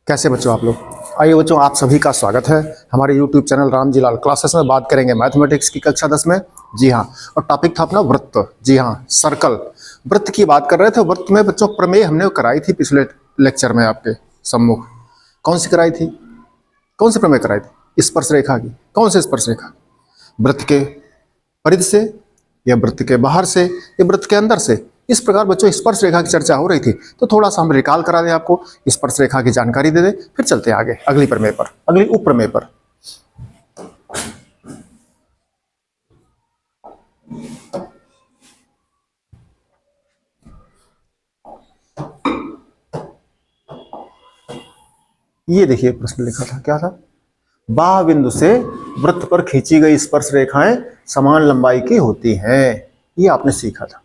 कैसे बच्चों आप लोग। आइए बच्चों, आप सभी का स्वागत है हमारे YouTube channel Ramji Lal classes में। बात करेंगे मैथमेटिक्स की कक्षा 10 में। जी हाँ, और टॉपिक था अपना वृत्त। जी हाँ, सर्कल, वृत्त की बात कर रहे थे। वृत्त में बच्चों प्रमेय हमने कराई थी पिछले लेक्चर में आपके सम्मुख। कौन सी कराई थी? कौन सी प्रमेय कराई थी? स्पर्श रेखा की। कौन से स्पर्श रेखा? वृत्त के परिधि से, या वृत्त के बाहर से, या वृत्त के अंदर से। इस प्रकार बच्चों स्पर्श रेखा की चर्चा हो रही थी, तो थोड़ा सा हम रिकॉल करा दें आपको, स्पर्श रेखा की जानकारी दे दें, फिर चलते हैं आगे अगली प्रमेय पर, अगली उप प्रमेय पर। ये देखिए प्रश्न लिखा था, क्या था? बाह्य बिंदु से वृत्त पर खींची गई स्पर्श रेखाएं समान लंबाई की होती हैं। ये आपने सीखा था।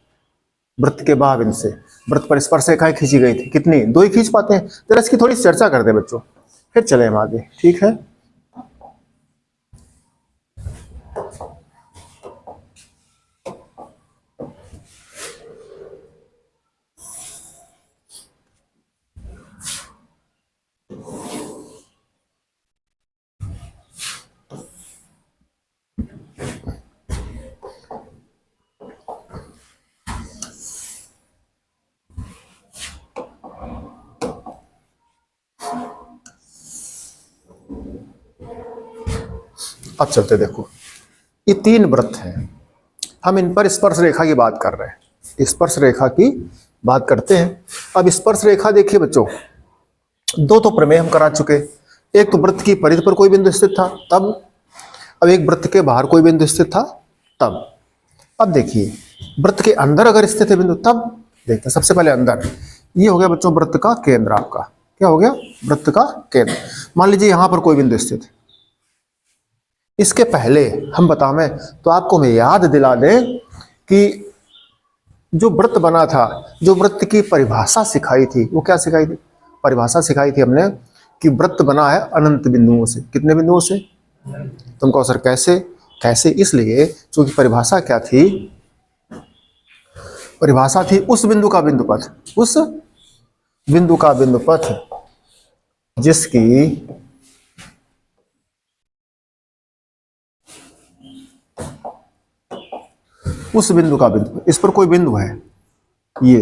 वृत्त के बाह्य बिंदु से वृत्त पर स्पर्श रेखाएं खींची गई थी, कितनी? दो ही खींच पाते हैं। जरा इसकी थोड़ी चर्चा कर दे बच्चों, फिर चले हम आगे। ठीक है, अब चलते। देखो, ये तीन वृत्त हैं, हम इन पर स्पर्श रेखा की बात कर रहे हैं। स्पर्श रेखा की बात करते हैं। अब स्पर्श रेखा देखिए बच्चों, दो तो प्रमेय हम करा चुके। एक तो वृत्त की परिधि पर कोई बिंदु स्थित था, तब। अब एक वृत्त के बाहर कोई बिंदु स्थित था, तब। अब देखिए वृत्त के अंदर अगर स्थित है बिंदु, तब देखते हैं। सबसे पहले अंदर, ये हो गया बच्चों वृत्त का केंद्र। आपका क्या हो गया? वृत्त का केंद्र। मान लीजिए यहां पर कोई बिंदु स्थित है। इसके पहले हम बतावें तो आपको मैं याद दिला दें कि जो वृत्त बना था, जो वृत्त की परिभाषा सिखाई थी, वो क्या सिखाई थी? परिभाषा सिखाई थी हमने कि वृत्त बना है अनंत बिंदुओं से। कितने बिंदुओं से? तुम कहो सर कैसे? कैसे इसलिए क्योंकि परिभाषा क्या थी? परिभाषा थी उस बिंदु का बिंदु पथ, उस बिंदु का बिंदु पथ जिसकी उस बिंदु का बिंदु, इस पर कोई बिंदु है, ये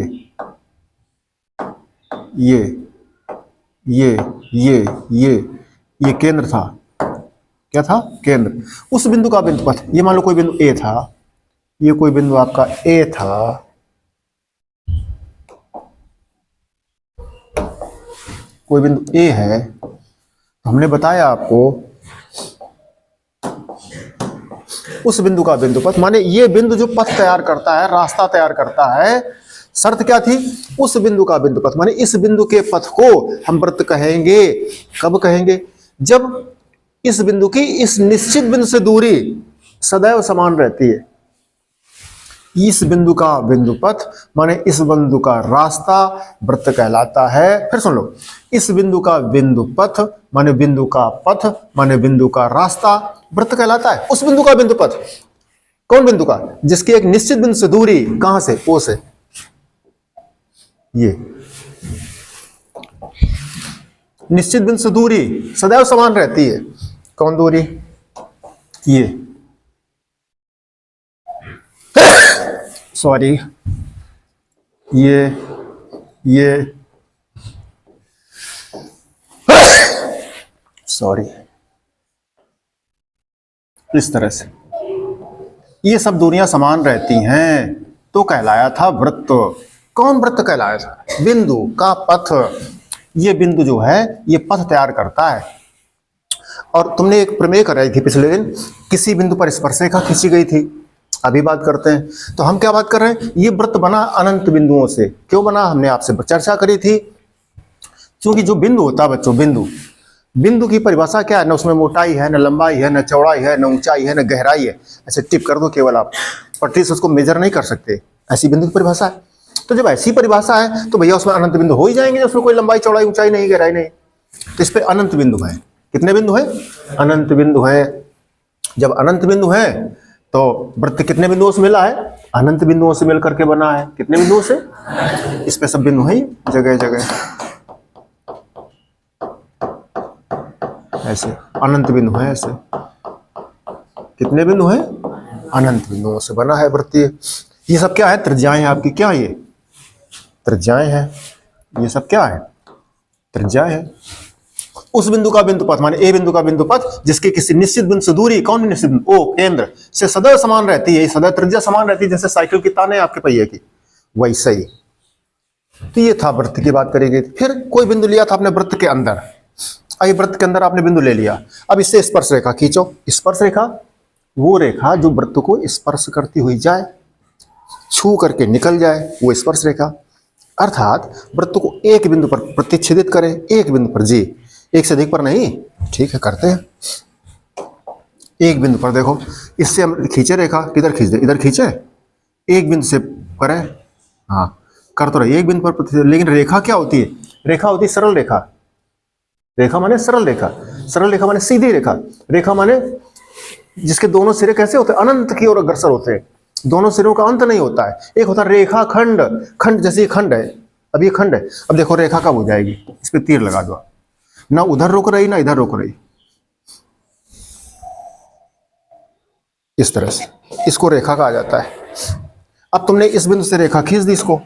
ये ये ये ये ये केंद्र था। क्या था? केंद्र। उस बिंदु का बिंदु पथ, ये मान लो कोई बिंदु ए था, ये कोई बिंदु आपका ए था, कोई बिंदु ए है। हमने बताया आपको उस बिंदु का बिंदु पथ, माने ये बिंदु जो पथ तैयार करता है, रास्ता तैयार करता है। शर्त क्या थी? उस बिंदु का बिंदु पथ, माने इस बिंदु के पथ को हम वृत्त कहेंगे। कब कहेंगे? जब इस बिंदु की इस निश्चित बिंदु से दूरी सदैव समान रहती है। इस बिंदु का बिंदु पथ माने इस बिंदु का रास्ता वृत्त कहलाता है। फिर सुन लो, इस बिंदु का बिंदु पथ माने बिंदु का पथ माने बिंदु का रास्ता वृत्त कहलाता है। उस बिंदु का बिंदु पथ, कौन बिंदु का? जिसकी एक निश्चित बिंदु से दूरी, कहां से? ओ से। ये निश्चित बिंदु से दूरी सदैव समान रहती है। कौन दूरी? ये सॉरी, ये सॉरी, इस तरह से ये सब दूरियां समान रहती हैं तो कहलाया था वृत्त। कौन वृत्त कहलाया था? बिंदु का पथ। ये बिंदु जो है ये पथ तैयार करता है। और तुमने एक प्रमेय कराई थी पिछले दिन, किसी बिंदु पर स्पर्श रेखा खींची गई थी। अभी बात करते हैं। तो हम क्या बात कर रहे हैं? ये वृत्त बना अनंत बिंदुओं से। क्यों बना? हमने आपसे चर्चा करी थी। क्योंकि जो बिंदु होता है बच्चों, बिंदु की परिभाषा क्या है? न उसमें मोटाई है, न लंबाई है, न चौड़ाई है, न ऊंचाई है, न गहराई है। ऐसे टिप कर दो केवल, आप पट्टी से उसको मेजर नहीं कर सकते। ऐसी बिंदु की परिभाषा है। तो जब ऐसी परिभाषा है तो भैया उसमें अनंत बिंदु हो ही जाएंगे, उसमें कोई लंबाई चौड़ाई ऊंचाई नहीं, गहराई नहीं। तो इस पर अनंत बिंदु है। कितने बिंदु है? अनंत बिंदु है। जब अनंत बिंदु है तो वृत्त कितने बिंदुओं से मिला है? अनंत बिंदुओं से मिलकर के बना है। कितने बिंदुओं से? इस पे सब बिंदु है जगह जगह। ऐसे अनंत बिंदु है, ऐसे कितने बिंदु हैं? अनंत बिंदुओं से बना है वृत्त। ये सब क्या है? त्रिज्याएं आपकी। क्या ये? त्रिज्याएं हैं। ये सब क्या है? त्रिज्याएं है। उस बिंदु का बिंदु पथ माने ए बिंदु का बिंदु पथ जिसके किसी निश्चित बिंदु से दूरी, कौन निश्चित बिंदु? ओ केंद्र से सदैव समान रहती है, सदैव त्रिज्या समान रहती है, जैसे साइकिल की ताने आपके पहिए की, वैसे ही। तो ये था वृत्त की बात करी गई। फिर कोई बिंदु लिया था आपने वृत्त के अंदर। आई वृत्त के अंदर आपने बिंदु ले लिया, अब इससे स्पर्श रेखा खींचो। स्पर्श रेखा वो रेखा जो वृत्त को स्पर्श करती हुई जाए, छू करके निकल जाए, वो स्पर्श रेखा। अर्थात वृत्त को एक बिंदु पर प्रतिच्छेदित करे, एक बिंदु पर। जी, एक से अधिक पर नहीं। ठीक है, करते हैं। एक बिंदु पर देखो, इससे हम खींचे रेखा, किधर खींच दे? इधर खींचे, एक बिंदु से करें। हाँ, कर तो रही एक बिंदु पर प्रतिच्छेद। लेकिन रेखा क्या होती है? रेखा होती है सरल रेखा। रेखा माने सरल रेखा। सरल रेखा माने सीधी रेखा। रेखा माने जिसके दोनों सिरे कैसे होते हैं? अनंत की ओर अग्रसर होते हैं। दोनों सिरों का अंत नहीं होता है। एक होता है रेखा खंड। खंड जैसे ये खंड है, अब ये खंड है। अब देखो रेखा कब हो जाएगी? इस पे तीर लगा दो। ना उधर रुक रही ना इधर रुक रही, इस तरह से, इसको रेखा कहा जाता है। अब तुमने इस बिंदु से रेखा खींच दी, इसको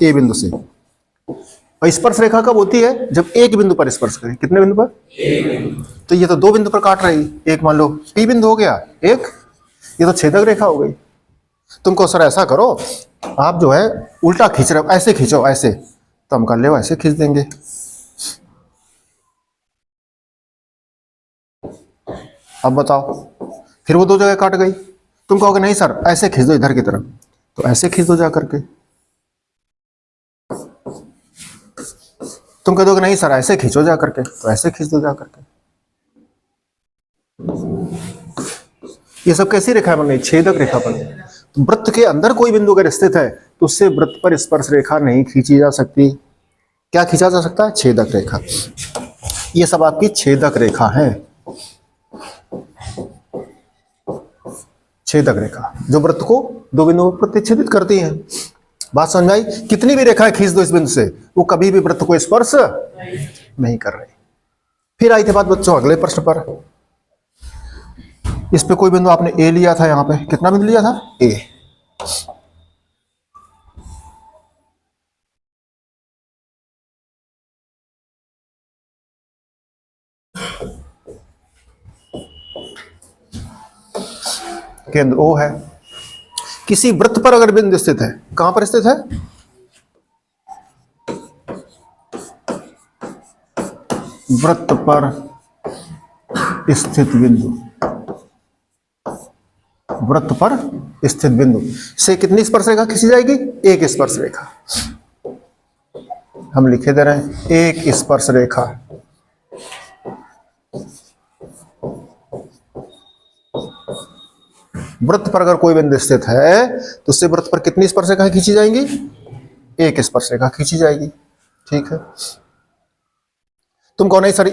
ए बिंदु से। और स्पर्श रेखा कब होती है? जब एक बिंदु पर स्पर्श करें। कितने बिंदु पर? तो ये तो दो बिंदु पर काट रही। एक मान लो पी बिंदु हो गया एक, ये तो छेदक रेखा हो गई। तुमको सर ऐसा करो, आप जो है उल्टा खींच रहे हो, ऐसे खींचो, ऐसे। तो हम कर ले ऐसे खींच देंगे। अब बताओ, फिर वो दो जगह काट गई। तुम कहोगे नहीं सर ऐसे खींच दो इधर की तरफ, तो ऐसे खींच दो जा करके। तुम कह दोगे नहीं सर ऐसे खींचो जा करके, तो ऐसे खींच दो जा करके। ये सब कैसी रेखा बन रही? छेदक रेखा बन रही। तो वृत्त के अंदर कोई बिंदु अगर स्थित है तो उससे वृत्त पर स्पर्श रेखा नहीं खींची जा सकती। क्या खींचा जा सकता है? छेदक रेखा। ये सब आपकी छेदक रेखा है। छेदक रेखा जो वृत्त को दो बिंदुओं पर प्रतिच्छेदित करती है। बात समझ आई? कितनी भी रेखाएं खींच दो इस बिंदु से, वो कभी भी वृत्त को स्पर्श नहीं कर रही। फिर आई थी बात बच्चों अगले प्रश्न पर। इस पे कोई बिंदु आपने ए लिया था, यहां पे कितना बिंदु लिया था? ए। केंद्र ओ है। किसी वृत्त पर अगर बिंदु स्थित है, कहां पर स्थित है? वृत्त पर स्थित बिंदु। वृत्त पर स्थित बिंदु से कितनी स्पर्श रेखा खींची जाएगी? एक स्पर्श रेखा। हम लिखे दे रहे हैं एक स्पर्श रेखा। वृत्त पर अगर कोई बिंदु स्थित है तो उससे वृत्त पर कितनी स्पर्श रेखा खींची जाएंगी? एक स्पर्श रेखा खींची जाएगी। ठीक है। तुम कहो नहीं सर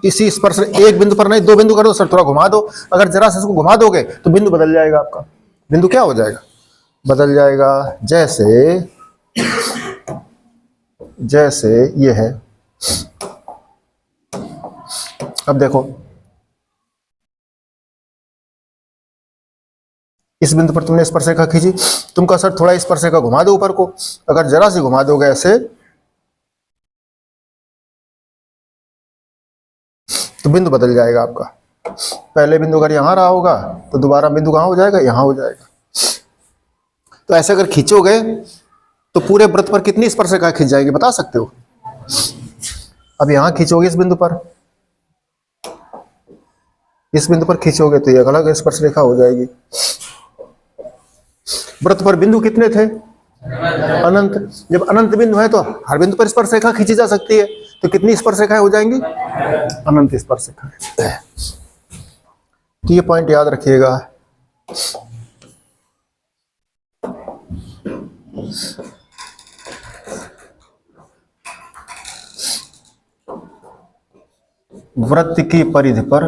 इसी स्पर्श एक बिंदु पर नहीं, दो बिंदु कर दो सर, थोड़ा घुमा दो। अगर जरा से इसको घुमा दोगे तो बिंदु बदल जाएगा आपका। बिंदु क्या हो जाएगा? बदल जाएगा। जैसे ये है। अब देखो इस बिंदु पर तुमने स्पर्श रेखा खींची, तुम कहो सर थोड़ा स्पर्श रेखा घुमा दो ऊपर को। अगर जरा से घुमा दोगे ऐसे तो बिंदु बदल जाएगा आपका। पहले बिंदु अगर यहां रहा होगा तो दोबारा बिंदु कहां हो जाएगा? यहां हो जाएगा। तो ऐसे अगर खींचोगे तो पूरे वृत्त पर कितनी स्पर्श रेखा खींच जाएगी बता सकते हो? अब यहां खींचोगे इस बिंदु पर, इस बिंदु पर खींचोगे तो ये अलग स्पर्श रेखा हो जाएगी। वृत्त पर बिंदु कितने थे? अनंत। जब अनंत बिंदु है तो हर बिंदु पर स्पर्श रेखा खींची जा सकती है। तो कितनी स्पर्श रेखाएं हो जाएंगी? अनंत स्पर्श रेखाएं। तो ये पॉइंट याद रखिएगा। वृत्त की परिधि पर,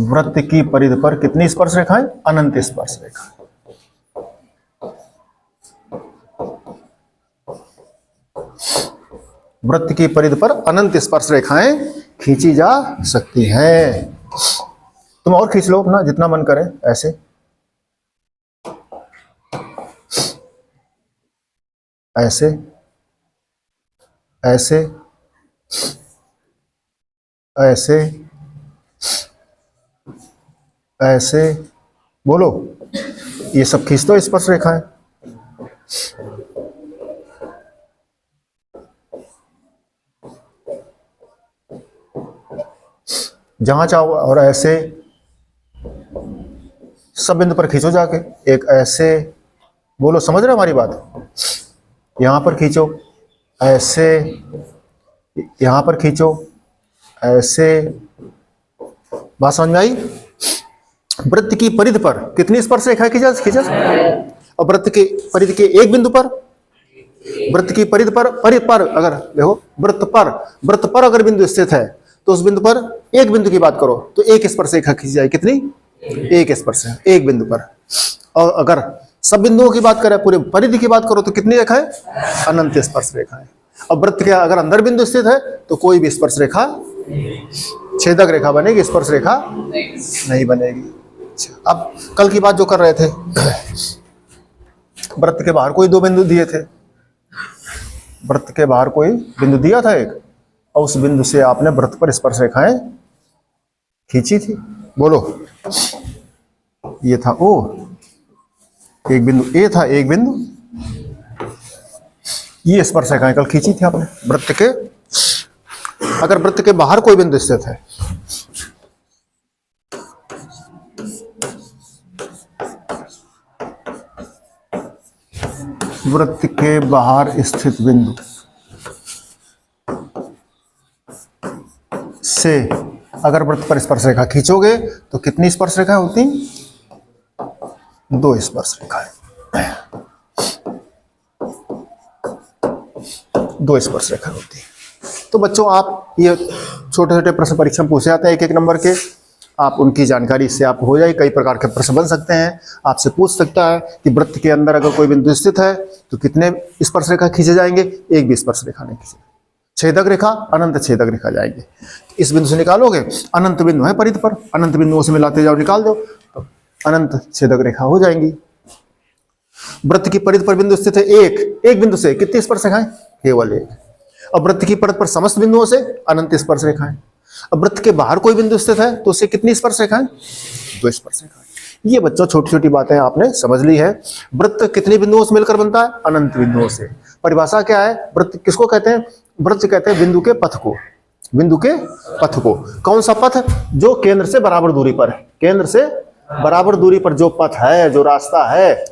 वृत्त की परिधि पर कितनी स्पर्श रेखाएं? अनंत स्पर्श रेखा। वृत्त की परिधि पर अनंत स्पर्श रेखाएं खींची जा सकती हैं। तुम और खींच लो अपना जितना मन करे, ऐसे ऐसे ऐसे ऐसे ऐसे, बोलो, ये सब खींच दो स्पर्श रेखाएं। जहां चाहो, और ऐसे सब बिंदु पर खींचो जाके, एक ऐसे, बोलो, समझ रहे हो हमारी बात? यहां पर खींचो, ऐसे, यहां पर खींचो, ऐसे। बात समझ में आई? वृत्त की परिधि पर कितनी स्पर्श रेखाएं खींचा, और वृत्त के परिधि के एक बिंदु पर, वृत्त की परिधि पर अगर देखो, वृत्त पर अगर बिंदु स्थित है तो उस बिंदु पर, एक बिंदु की बात करो तो एक स्पर्श रेखा खींची जाए। कितनी? एक स्पर्श, एक बिंदु पर। और अगर सब बिंदुओं की बात करें, पूरे परिधि की बात करो तो कितनी रेखाएं? अनंत स्पर्श रेखाएं। अब वृत्त के अगर अंदर बिंदु स्थित है तो कोई भी स्पर्श रेखा, छेदक रेखा बनेगी, स्पर्श रेखा नहीं बनेगी। अब कल की बात जो कर रहे थे, वृत्त के बाहर कोई दो बिंदु दिए थे, वृत्त के बाहर कोई बिंदु दिया था एक, और उस बिंदु से आपने वृत्त पर स्पर्श रेखाएं खींची थी। बोलो, ये था ओ, एक बिंदु ए था, एक बिंदु, ये स्पर्श रेखाएं कल खींची थी आपने वृत्त के। अगर वृत्त के बाहर कोई बिंदु स्थित है, वृत्त के बाहर स्थित बिंदु से अगर वृत्त पर स्पर्श रेखा खींचोगे तो कितनी स्पर्श रेखाएं होती? दो स्पर्श रेखाएं, दो स्पर्श रेखा होती है। तो बच्चों, आप ये छोटे छोटे प्रश्न परीक्षा में पूछे जाते हैं, एक एक नंबर के, आप उनकी जानकारी इससे आप हो जाए। कई प्रकार के प्रश्न बन सकते हैं, आपसे पूछ सकता है कि वृत्त के अंदर अगर कोई बिंदु स्थित है तो कितने स्पर्श रेखा खींचे जाएंगे? एक भी स्पर्श रेखा नहीं खींचे। छेदक रेखा, अनंत छेदक रेखा जाएंगे। इस बिंदु से निकालोगे, अनंत बिंदु है परिधि पर, अनंत बिंदुओं से मिलाते जाओ, निकाल दो तो अनंत छेदक रेखा हो जाएंगी। वृत्त की परिधि पर बिंदु स्थित है एक बिंदु से कितनी स्पर्श रेखाएं? केवल एक। अब वृत्त की परिधि पर समस्त बिंदुओं से अनंत स्पर्श रेखाएं। अब वृत्त के बाहर कोई बिंदु स्थित है तो उससे कितनी स्पर्श रेखाएं? दो स्पर्श रेखाएं। ये बच्चों छोटी छोटी बातें आपने समझ ली है। वृत्त कितने बिंदुओं से मिलकर बनता है? अनंत बिंदुओं से। परिभाषा क्या है? वृत्त किसको कहते हैं? वृत्त कहते हैं बिंदु के पथ को, बिंदु के पथ को। कौन सा पथ? जो केंद्र से बराबर दूरी पर है, केंद्र से बराबर दूरी पर जो पथ है, जो रास्ता है,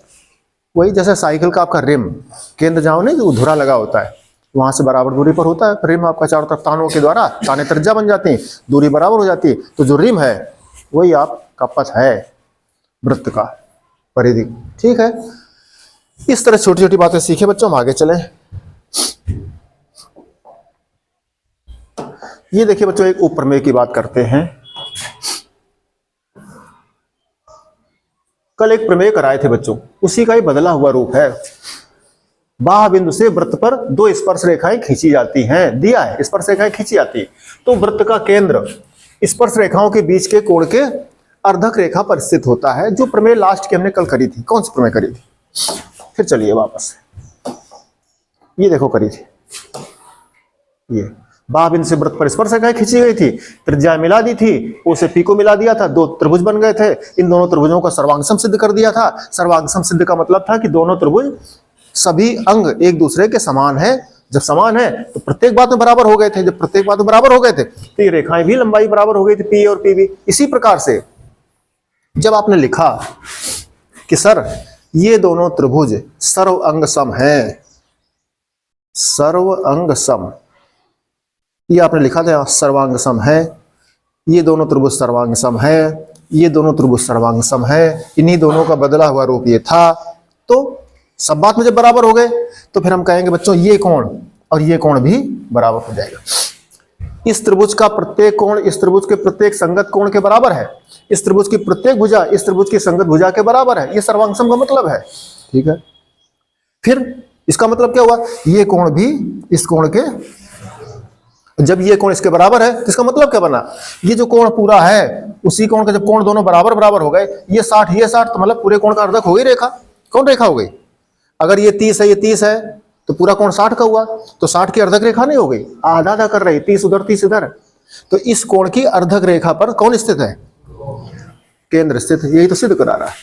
वही जैसे साइकिल का आपका रिम, केंद्र जहां नहीं जो धुरा लगा होता है वहां से बराबर दूरी पर होता है रिम आपका, चारों तरफ तानों के द्वारा ताने त्रिज्या बन जाती हैं, दूरी बराबर हो जाती है, तो जो रिम है वही आपका पथ है वृत्त का, परिधि। ठीक है, इस तरह छोटी छोटी बातें सीखे बच्चों, हम आगे चलें। ये देखिए बच्चों, एक उपप्रमेय की बात करते हैं। कल एक प्रमेय कराए थे बच्चों, उसी का ही बदला हुआ रूप है। बाह्य बिंदु से वृत्त पर दो स्पर्श रेखाएं खींची जाती हैं, दिया है स्पर्श रेखाएं खींची जाती है, तो वृत्त का केंद्र स्पर्श रेखाओं के बीच के कोण के अर्धक रेखा पर स्थित होता है। जो प्रमेय लास्ट की हमने कल करी थी, कौन सी प्रमेय करी थी? फिर चलिए वापस, ये देखो करी थी, ये बाह्य बिंदु से वृत्त पर स्पर्श रेखाएं खींची गई थी, त्रिज्या मिला दी थी, उसे पी को मिला दिया था, दो त्रिभुज बन गए थे, इन दोनों त्रिभुजों का सर्वांग सम सिद्ध कर दिया था। सर्वांग सम सिद्ध का मतलब था कि दोनों त्रिभुज सभी अंग एक दूसरे के समान है। जब समान है तो प्रत्येक बात में बराबर हो गए थे, जब प्रत्येक बात में बराबर हो गए थे तो ये रेखाएं भी लंबाई बराबर हो गई थी, पी और पी भी। इसी प्रकार से जब आपने लिखा कि सर ये दोनों त्रिभुज सर्व अंग सम है, सर्व अंग सम, ये आपने लिखा था सर्वांग सम है, ये दोनों त्रिभुज सर्वांग सम है, ये दोनों त्रिभुज सर्वांग सम है, इन्हीं दोनों का बदला हुआ रूप ये था। तो सब बात में जब बराबर हो गए तो फिर हम कहेंगे बच्चों ये कोण और ये कोण भी बराबर हो जाएगा। इस त्रिभुज का प्रत्येक कोण इस त्रिभुज के प्रत्येक संगत कोण के बराबर है, इस त्रिभुज की प्रत्येक भुजा इस त्रिभुज की संगत भुजा के बराबर है। ये सर्वांग सम का मतलब है। ठीक है, फिर इसका मतलब क्या हुआ? ये कोण भी इस कोण के जब ये कोण इसके बराबर है तो इसका मतलब क्या बना, ये जो कोण पूरा है उसी कोण का जब कोण दोनों बराबर बराबर हो गए, ये 60 ये 60, तो मतलब पूरे कोण का अर्धक हो गई रेखा। कौन रेखा हो गई? अगर ये 30 है ये 30 है तो पूरा कोण 60 का हुआ, तो 60 की अर्धक रेखा नहीं हो गई, आधा आधा कर रही, 30 उधर 30 इधर। तो इस कोण की अर्धक रेखा पर कौन स्थित है? केंद्र स्थित है। यही तो सिद्ध करा रहा है।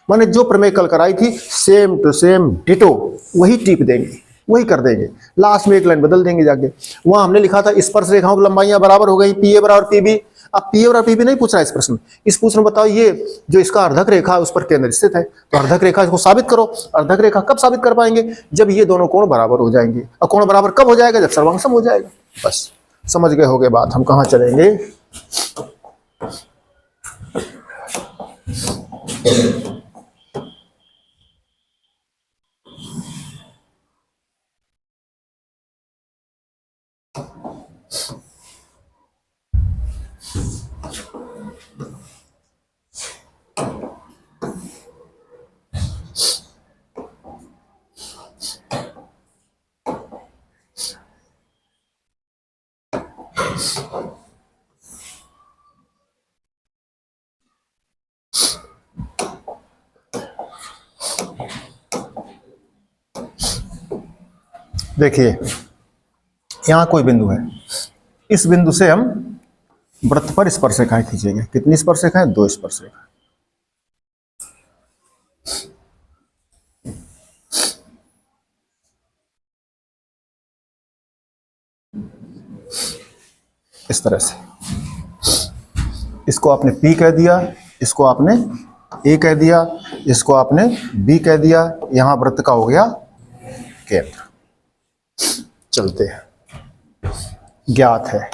माने जो प्रमेय कल कराई थी सेम टू सेम डिटो वही टिप देंगे, वही कर देंगे, लास्ट में एक लाइन बदल देंगे जाके। वहां हमने लिखा था स्पर्श रेखाओं की लंबाइयां बराबर हो गई, पी ए बराबर पी बी। अब पी ए बराबर पी बी नहीं पूछ रहा इस प्रश्न, इस प्रश्न में बताओ ये जो इसका अर्धक रेखा है उस पर केंद्र स्थित है, तो अर्धक रेखा को साबित करो। अर्धक रेखा कब साबित कर पाएंगे? जब ये दोनों कोण बराबर हो जाएंगे। और कोण बराबर कब हो जाएगा? जब सर्वांग हो जाएगा। बस समझ गए होगे बात। हम कहाँ चलेंगे? देखिए यहां कोई बिंदु है, इस बिंदु से हम वृत्त पर स्पर्श रेखाएं खींचेंगे। कितनी स्पर्श रेखाएं? 2 स्पर्श रेखा। इस तरह से इसको आपने P कह दिया, इसको आपने A कह दिया, इसको आपने B कह दिया। यहां वृत्त का हो गया केंद्र। चलते हैं। ज्ञात है,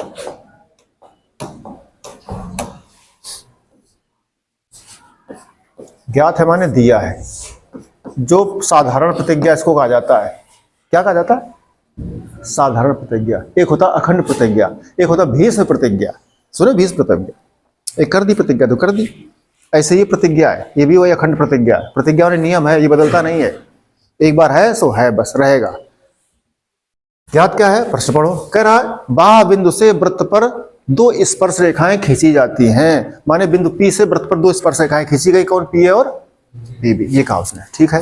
ज्ञात है माने दिया है। जो साधारण प्रतिज्ञा इसको कहा जाता है, क्या कहा जाता है? साधारण प्रतिज्ञा। एक होता अखंड प्रतिज्ञा, एक होता भीष्म प्रतिज्ञा। सुने भीष्म प्रतिज्ञा, एक कर दी प्रतिज्ञा तो कर दी, ऐसे ही प्रतिज्ञा है, ये भी वही अखंड प्रतिज्ञा है। प्रतिज्ञा और नियम है, ये बदलता नहीं है, एक बार है सो है, बस रहेगा। ज्ञात क्या है? प्रश्न पढ़ो। कह रहा है बाह्य बिंदु से वृत्त पर 2 स्पर्श रेखाएं खींची जाती हैं। माने बिंदु P से वृत्त पर 2 स्पर्श रेखाएं खींची गई। कौन? P और P B, ये कहा उसने। ठीक है,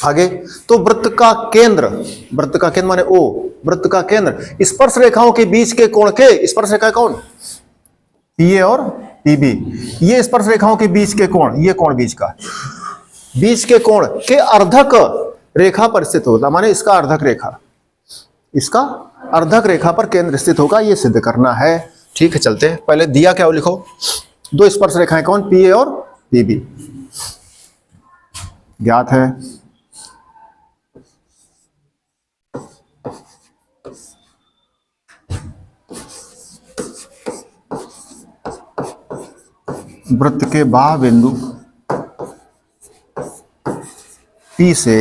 आगे तो वृत्त का केंद्र, वृत्त का केंद्र माने O, वृत्त का केंद्र स्पर्श रेखाओं के बीच के कोण के, स्पर्श रेखा कौन? P A और P B। ये स्पर्श रेखाओं के बीच के कोण, ये कोण बीच का, बीच के कोण के अर्धक रेखा पर स्थित होता। माने इसका अर्धक रेखा, इसका अर्धक रेखा पर केंद्र स्थित होगा, ये सिद्ध करना है। ठीक है, चलते हैं। पहले दिया क्या वो लिखो। 2 स्पर्श रेखाएं कौन? P A और P B ज्ञात है। वृत्त के बाह्य बिंदु P से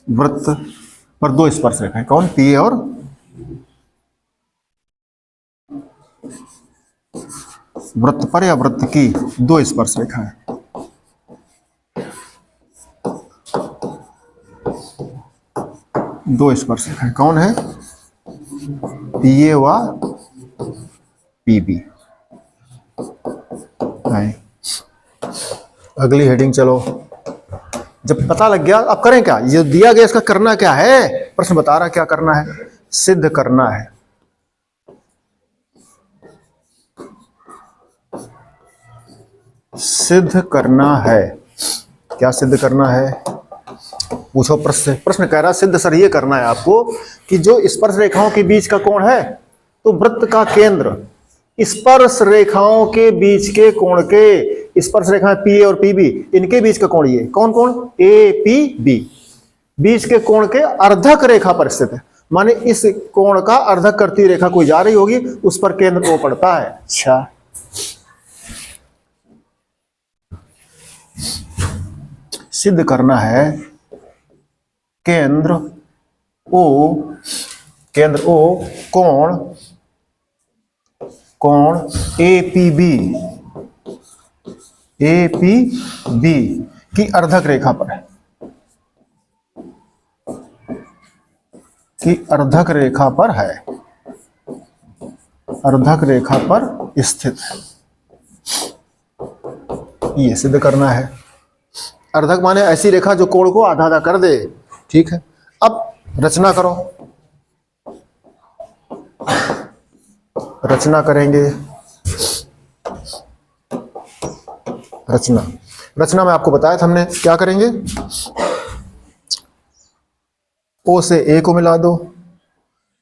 वृत्त पर 2 स्पर्श रेखाएं कौन? P A और वृत्त पर या वृत्त की 2 स्पर्श रेखाएं। दो स्पर्श रेखाएं कौन है? P A व P B। अगली हेडिंग चलो। जब पता लग गया अब करें क्या? ये दिया गया इसका करना क्या है? प्रश्न बता रहा क्या करना है? सिद्ध करना है। सिद्ध करना है। क्या सिद्ध करना है? पूछो प्रश्न। प्रश्न कह रहा सिद्ध सर ये करना है आपको कि जो स्पर्श रेखाओं के बीच का कोण है, तो वृत्त का केंद्र स्पर्श रेखाओं के बीच के कोण के, स्पर्श रेखाएं P A और P B, इनके बीच का कोण, ये कौन कोण? A P B, बीच के कोण के अर्धक रेखा पर स्थित है। माने इस कोण का अर्धक करती रेखा कोई जा रही होगी, उस पर केंद्र O पड़ता है। अच्छा, सिद्ध करना है केंद्र O, केंद्र O कोण APB की अर्धक रेखा पर है। कि अर्धक रेखा पर है, अर्धक रेखा पर स्थित है, ये सिद्ध करना है। अर्धक माने ऐसी रेखा जो कोण को आधा आधा कर दे। ठीक है, अब रचना करो, रचना करेंगे। रचना में आपको बताया था हमने, क्या करेंगे, ओ से ए को मिला दो,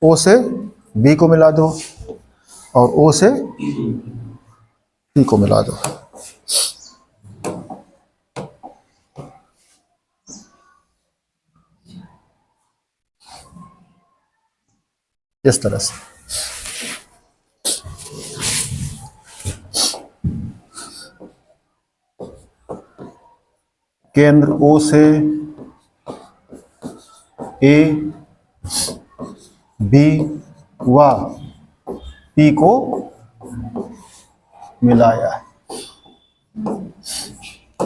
ओ से बी को मिला दो और ओ से पी को मिला दो। इस तरह से केंद्र ओ से ए बी व पी को मिलाया।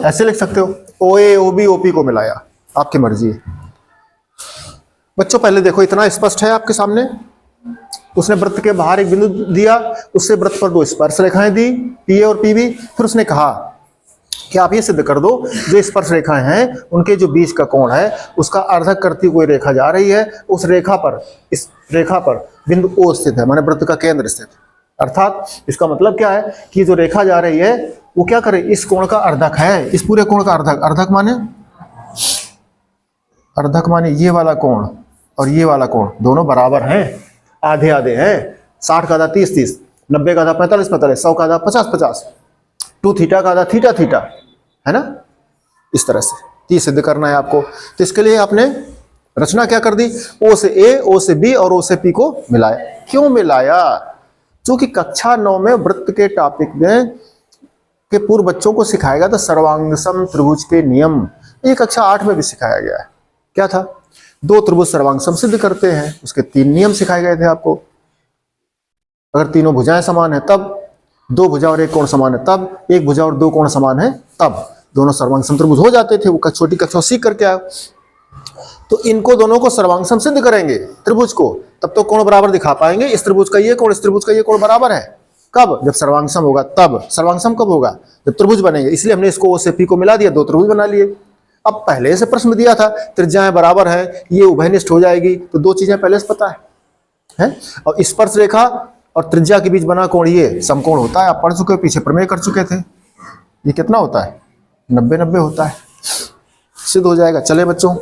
ऐसे लिख सकते हो, ओ ए ओ बी ओ पी को मिलाया, आपकी मर्जी है। बच्चों पहले देखो, इतना स्पष्ट है आपके सामने। उसने वृत्त के बाहर एक बिंदु दिया, उससे वृत्त पर दो स्पर्श रेखाएं दी, पी ए और पी बी। फिर उसने कहा कि आप ये सिद्ध कर दो, जो स्पर्श रेखाएं हैं उनके जो बीच का कोण है उसका अर्धक करती हुई रेखा जा रही है, उस रेखा पर, इस रेखा पर बिंदु ओ स्थित है, माने वृत्त का केंद्र स्थित। अर्थात इसका मतलब क्या है कि जो रेखा जा रही है वो क्या करे, इस कोण का अर्धक है, इस पूरे कोण का अर्धक। अर्धक माने ये वाला कोण और ये वाला कोण दोनों बराबर हैं, आधे आधे हैं। 60 का आधा 30 30, 90 का आधा 45 45, 100 का आधा 50 50, 2 थीटा का आधा थीटा थीटा, है ना। इस तरह से ये सिद्ध करना है आपको। तो इसके लिए आपने रचना क्या कर दी, ओ से ए, ओ से बी और ओ से पी को मिलाया। क्यों मिलाया, क्योंकि कक्षा 9 में वृत्त के टॉपिक में के पूर्व बच्चों को सिखाया गया था सर्वांगसम त्रिभुज के नियम। ये कक्षा 8 में भी सिखाया गया है। क्या था, दो त्रिभुज सर्वांगसम सिद्ध करते हैं, उसके 3 नियम सिखाए गए थे आपको। अगर तीनों भुजाएं समान है तब, दो भुजा और एक कोण समान है तब, एक भुजा और दो कोण समान है तब, दोनों सर्वांगसम त्रिभुज हो जाते थे। वो छोटी कक्षा सीख करके आए। तो इनको दोनों को सर्वांगसम सिद्ध करेंगे त्रिभुज को, तब तो कोण बराबर दिखा पाएंगे। इस त्रिभुज का ये कोण, इस त्रिभुज का ये कोण बराबर है। कब, जब सर्वांगसम होगा तब। सर्वांगसम कब होगा, जब त्रिभुज बनेंगे। इसलिए हमने इसको ओ से पी को मिला दिया, दो त्रिभुज बना लिए। अब पहले से प्रश्न दिया था त्रिज्याएं बराबर है, ये उभयनिष्ठ हो जाएगी, तो दो चीजें पहले से पता है? और स्पर्श रेखा और त्रिज्या के बीच बना कोण ये समकोण होता है। आप पढ़ चुके हो, पीछे प्रमेय कर चुके थे। ये कितना होता है, 90 90 होता है, सिद्ध हो जाएगा। चले बच्चों,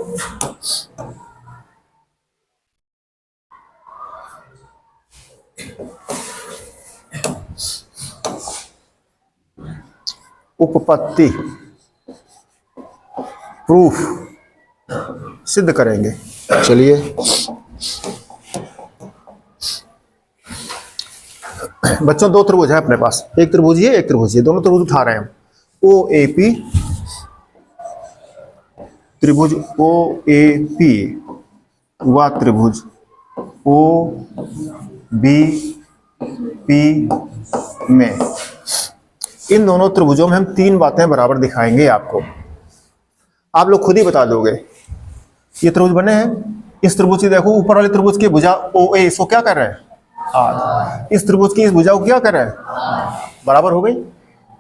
उपपत्ति प्रूफ सिद्ध करेंगे। चलिए, बच्चों दो त्रिभुज है अपने पास, एक त्रिभुज ये, एक त्रिभुज ये, दोनों त्रिभुज उठा रहे हैं हम। ओ ए पी, त्रिभुज ओ ए पी व त्रिभुज ओ बी पी में, इन दोनों त्रिभुजों में हम 3 बातें बराबर दिखाएंगे आपको। आप लोग खुद ही बता दोगे। ये त्रिभुज बने हैं, इस त्रिभुज की देखो ऊपर वाले त्रिभुज की भुजा ओ ए, इसको क्या कर रहे हैं, आठ। इस त्रिभुज की इस भुजा को क्या कर रहे हैं, बराबर हो गई।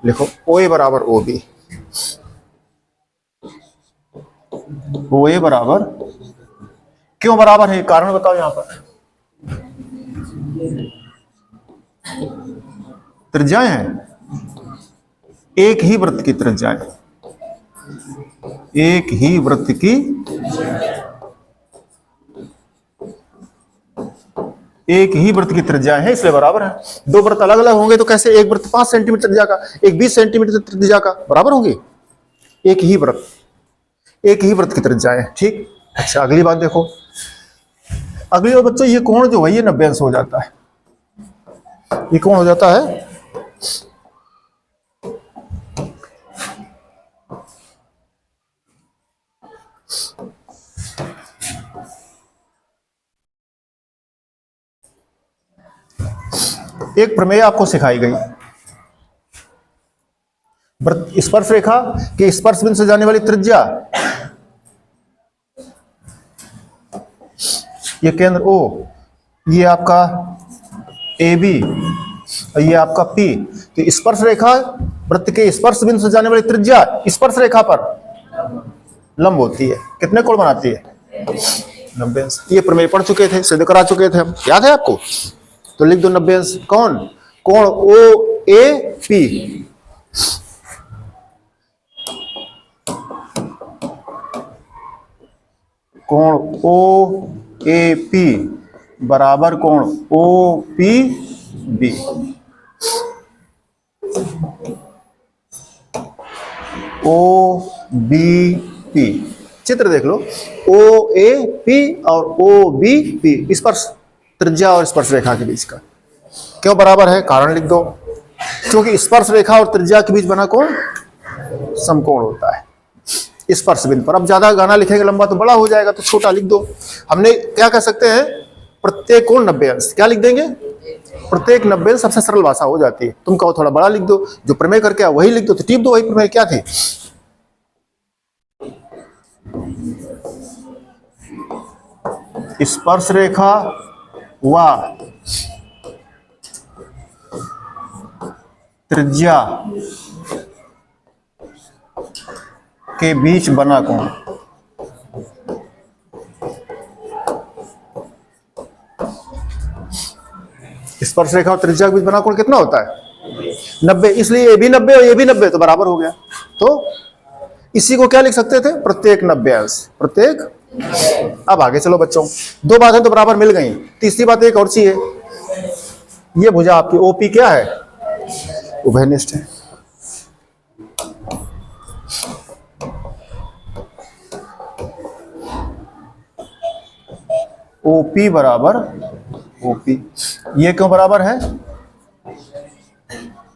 लिखो ओ ए बराबर ओ बी, ओ ए बराबर, क्यों बराबर है कारण बताओ। यहां पर त्रिज्याएं हैं, एक ही वृत्त की त्रिज्याएं, एक ही वृत्त की, एक ही वृत्त की त्रिज्या है, इसलिए बराबर है। दो वृत्त अलग अलग होंगे तो कैसे, एक वृत्त 5 सेंटीमीटर त्रिज्या का, एक 20 सेंटीमीटर त्रिज्या का, बराबर होंगे। एक ही वृत्त, एक ही वृत्त की त्रिज्या है। ठीक, अच्छा अगली बात देखो। अगली बात बच्चों, ये कोण जो है ये 90 अंश हो जाता है। ये कोण हो जाता है एक प्रमेय आपको सिखाई गई, स्पर्श रेखा के स्पर्श बिंदु से जाने वाली त्रिज्या ये केंद्र O, ये आपका AB और ये आपका P। तो स्पर्श रेखा वृत्त के स्पर्श बिंदु से जाने वाली त्रिज्या स्पर्श रेखा पर लंब होती है। कितने कोण बनाती है? 90 अंश। ये प्रमेय पढ़ चुके थे, सिद्ध करा चुके थे हम, याद है आपको? तो लिख दो 90 अंश। कौन? कोण OAP। कोण OAP बराबर कोण OPB। OBP चित्र देख लो, OAP और OBP स्पर्श त्रिज्या और स्पर्श रेखा के बीच का। क्यों बराबर है? कारण लिख दो। क्योंकि स्पर्श रेखा और त्रिज्या के बीच बना कोण समकोण होता है स्पर्श बिंदु पर। अब ज्यादा गाना लिखेंगे लंबा तो बड़ा हो जाएगा, तो छोटा लिख दो। हमने क्या कह सकते हैं? प्रत्येक कोण 90 अंश। क्या लिख देंगे? प्रत्येक 90 अंश। सबसे सरल भाषा हो जाती है। तुम कहो थोड़ा बड़ा लिख दो, जो प्रमेय करके आओ वही लिख दो, तो टिप दो वही प्रमेय। क्या थी? स्पर्श रेखा व त्रिज्या के बीच बना कोण। स्पर्श रेखा और त्रिज्या के बीच बना कोण कितना होता है? 90। इसलिए ये भी 90 और ये भी 90 तो बराबर हो गया। तो इसी को क्या लिख सकते थे? प्रत्येक 90 अंश। प्रत्येक। अब आगे चलो बच्चों, दो बातें तो बराबर मिल गई। तीसरी बात एक और चाहिए। ये भुजा आपकी OP क्या है? उभयनिष्ठ है। OP बराबर OP। ये क्यों बराबर है?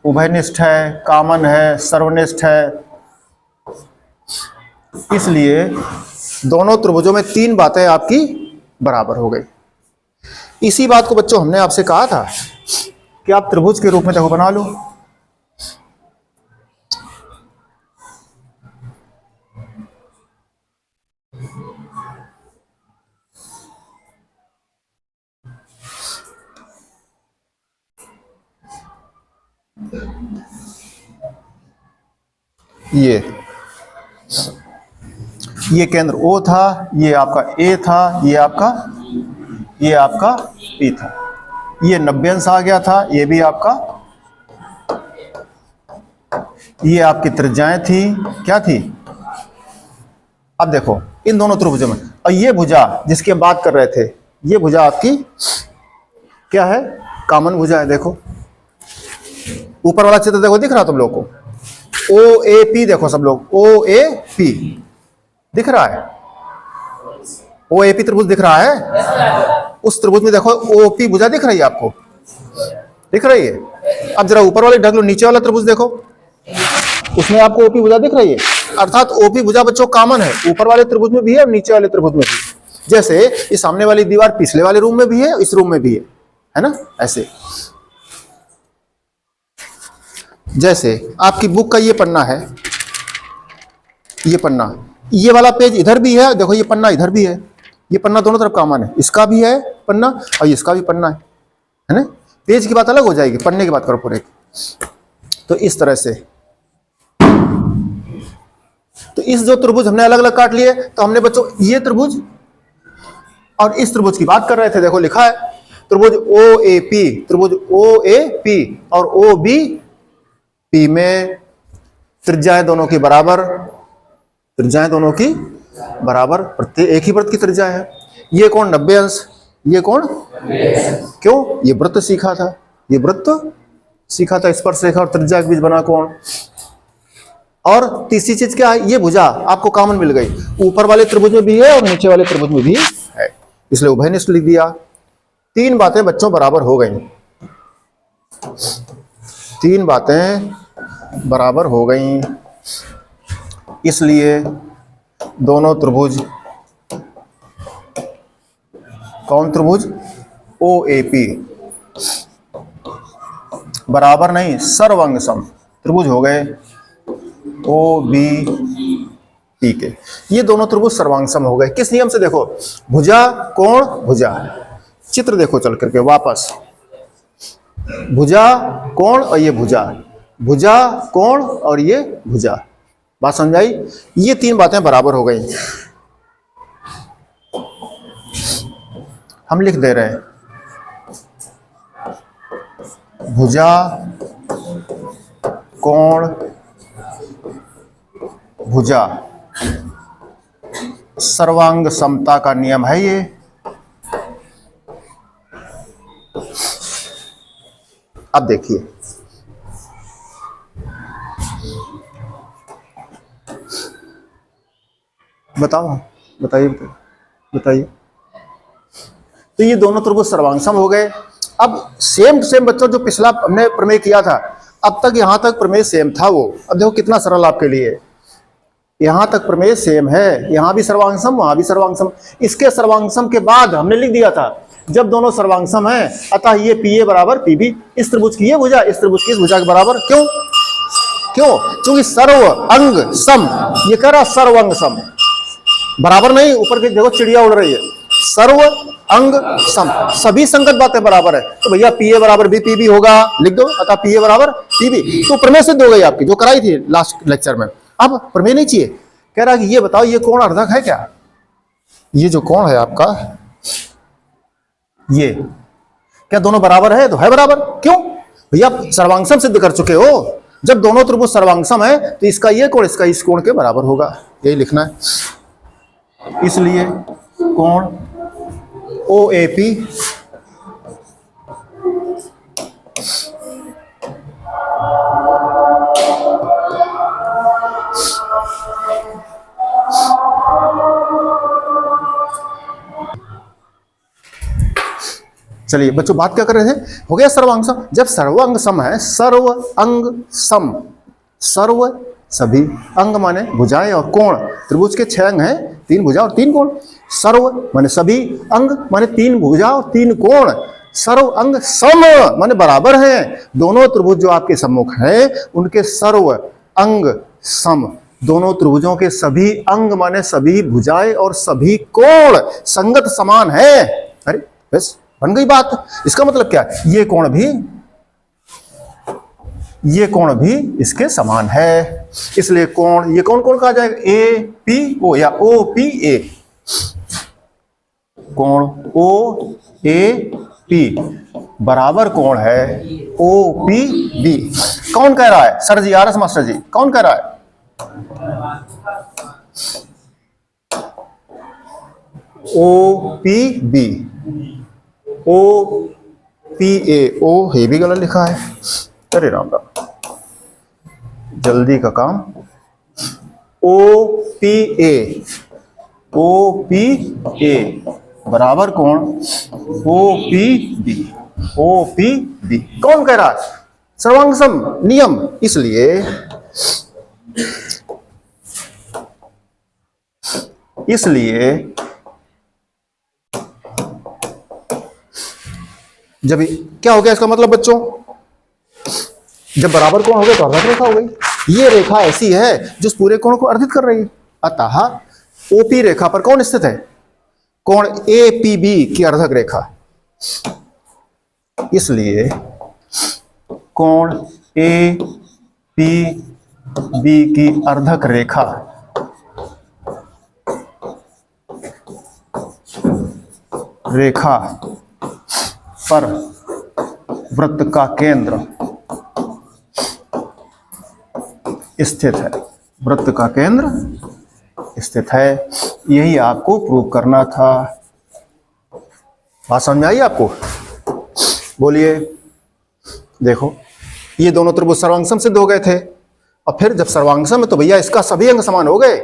उभयनिष्ठ है, कॉमन है, सर्वनिष्ठ है। इसलिए दोनों त्रिभुजों में तीन बातें आपकी बराबर हो गई। इसी बात को बच्चों हमने आपसे कहा था कि आप त्रिभुज के रूप में देखो बना लो। ये केंद्र O था, ये आपका A था, ये आपका P था। ये 90 अंश आ गया था, ये भी आपका। ये आपकी त्रिज्याएं थी, क्या थी? अब देखो इन दोनों त्रिभुजों में, और ये भुजा जिसकी हम बात कर रहे थे, ये भुजा आपकी क्या है? कॉमन भुजा है। देखो ऊपर वाला चित्र देखो, दिख रहा तुम लोग को? OAP देखो सब लोग, OAP दिख रहा है? OAP त्रिभुज दिख रहा है? उस त्रिभुज में देखो OP भुजा दिख रही है आपको? दिख रही है? अब जरा ऊपर वाले ढक लो, नीचे वाला त्रिभुज देखो, उसमें आपको OP भुजा दिख रही है। अर्थात OP भुजा बच्चों कॉमन है, ऊपर वाले त्रिभुज में भी है और नीचे वाले त्रिभुज में भी। जैसे ये सामने वाली दीवार पिछले वाले रूम में भी है, इस रूम में भी है ना? ऐसे जैसे आपकी बुक का ये पन्ना है, ये पन्ना, ये वाला पेज इधर भी है, देखो ये पन्ना इधर भी है। ये पन्ना दोनों तरफ कॉमन है, इसका भी है पन्ना और इसका भी पन्ना है ना? पेज की बात अलग हो जाएगी, पन्ने की बात करो पूरे। तो इस तरह से, तो इस जो त्रिभुज हमने अलग अलग काट लिए, तो हमने बच्चों ये त्रिभुज और इस त्रिभुज की बात कर रहे थे। देखो लिखा है त्रिभुज OAP, त्रिभुज OAP और OBP में त्रिज्याएं दोनों की बराबर, त्रिज्याएं दोनों की बराबर, प्रत्येक एक ही वृत्त की त्रिज्या है। ये कोण 90 अंश, ये कोण क्यों? ये वृत्त सीखा था, ये वृत्त सीखा था, स्पर्श रेखा और त्रिज्या के बीच बना कोण। और तीसरी चीज क्या है? ये भुजा आपको कॉमन मिल गई, ऊपर वाले त्रिभुज में भी है और नीचे वाले त्रिभुज में भी है, इसलिए उभयनिष्ठ लिख दिया। तीन बातें बच्चों बराबर हो गई, तीन बातें बराबर हो गई। इसलिए दोनों त्रिभुज, कौन त्रिभुज? OAP बराबर नहीं, सर्वांग सम त्रिभुज हो गए OBC। पी के। ये दोनों त्रिभुज सर्वांग सम हो गए। किस नियम से? देखो, भुजा कोण भुजा, चित्र देखो चल करके वापस, भुजा कोण और ये भुजा, भुजा कोण और ये भुजा। बात समझाई? ये तीन बातें बराबर हो गई। हम लिख दे रहे हैं भुजा कोण भुजा, सर्वांग समता का नियम है ये। अब देखिए, बताओ, बताइए बताइए। तो ये दोनों त्रिभुज सर्वांग सम हो गए। अब सेम टू सेम बच्चों, जो पिछला हमने प्रमेय किया था, अब तक यहां तक प्रमेय सेम था वो। अब देखो कितना सरल आपके लिए, यहां तक प्रमेय सेम है, यहां भी सर्वांग सम वहां भी सर्वांग सम। इसके सर्वांग सम के बाद हमने लिख दिया था, जब दोनों सर्वांग सम है अतः ये पी ए बराबर पी बी, इस त्रिभुज की ये भुजा इस त्रिभुज की इस भुजा के बराबर। क्यों? क्यों? क्योंकि सर्व अंग सम, ये कह रहा सर्व अंग सम बराबर नहीं, ऊपर की देखो चिड़िया उड़ रही है, सर्व अंग सम, सभी संगत बातें बराबर है। तो भैया पी ए बराबर बी पी बी होगा, लिख दो, अतः पी ए बराबर पी बी। तो प्रमेय सिद्ध हो गई आपकी, जो कराई थी लास्ट लेक्चर में। अब प्रमेय नहीं चाहिए, कह रहा कि ये बताओ ये कोण अर्धक है क्या? ये जो कोण है आपका, ये क्या दोनों बराबर है? तो है बराबर। क्यों? भैया सर्वांग सम सिद्ध कर चुके हो, जब दोनों त्रिभुज सर्वांग सम है तो इसका ये कोण इसका इस कोण के बराबर होगा, यही लिखना है। इसलिए कोण ओ ए पी चलिए बच्चों, बात क्या कर रहे थे? हो गया सर्वांग सम। जब सर्वांग सम है, सर्व अंग सम, सर्व सभी अंग माने भुजाएं और कोण, त्रिभुज के 6 अंग हैं, 3 भुजा और 3 कोण। सर्व माने सभी, अंग माने 3 भुजा और 3 कोण, सर्व अंग सम माने बराबर हैं। दोनों त्रिभुज जो आपके सम्मुख हैं उनके सर्व अंग सम, दोनों त्रिभुजों के सभी अंग माने सभी भुजाएं और सभी कोण संगत समान है। अरे बस बन गई बात। इसका मतलब क्या है? ये कोण भी इसके समान है, इसलिए कोण, ये कौन कहा जाएगा? ए पी ओ या ओ पी ए, कोण ओ ए पी बराबर कोण है ओ पी बी। कौन कह रहा है? Sir ji, R S master ji, कौन कह रहा है? O P B, O P A, ओ ये भी गलत लिखा है। अरे राम राम, जल्दी का काम। ओ P A, O P A बराबर कोण O P B, O P B. कौन कह रहा है? सर्वांग सम नियम। इसलिए जब क्या हो गया इसका मतलब बच्चों, जब बराबर कोण हो गए तो अर्धक रेखा हो गई। ये रेखा ऐसी है जो पूरे कोण को अर्धित कर रही है। अतः ओपी रेखा पर कौन स्थित है? कोण ए पी बी की अर्धक रेखा। इसलिए कोण ए पी बी की अर्धक रेखा पर वृत्त का केंद्र स्थित है, वृत्त का केंद्र स्थित है। यही आपको प्रूव करना था। बात समझ में आई आपको? बोलिए। देखो, ये दोनों त्रिभुज सर्वांग सम सिद्ध हो गए थे, और फिर जब सर्वांग सम है तो भैया इसका सभी अंग समान हो गए।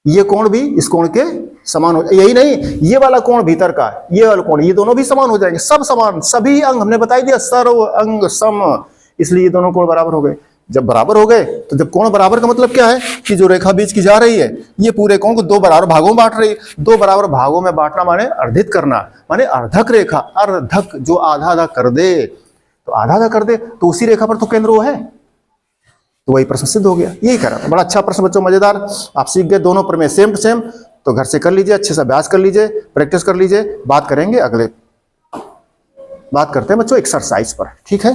ये कोण भी इस कोण के समान हो, यही नहीं, ये वाला कोण भीतर का, ये वाला कोण, ये दोनों भी समान हो जाएंगे, सब समान, सभी अंग हमने बता दिया, सर्व अंग सम। इसलिए ये दोनों कोण बराबर हो गए। जब बराबर हो गए तो जब कोण बराबर का मतलब क्या है कि जो रेखा बीच की जा रही है ये पूरे कोण को 2 बराबर भागों में बांट रही है। 2 बराबर भागों में बांटना माने अर्धित करना, माने अर्धक रेखा। अर्धक जो आधा आधा कर दे, तो आधा आधा कर दे तो उसी रेखा पर तो केंद्र वो है। तो वही प्रश्न सिद्ध हो गया। यही कह रहा था। बड़ा अच्छा प्रश्न बच्चों, मजेदार। आप सीख गए दोनों प्रमेय सेम टू सेम। तो घर से कर लीजिए, अच्छे से अभ्यास कर लीजिए, प्रैक्टिस कर लीजिए। बात करेंगे अगले, बात करते हैं बच्चों एक्सरसाइज पर, ठीक है।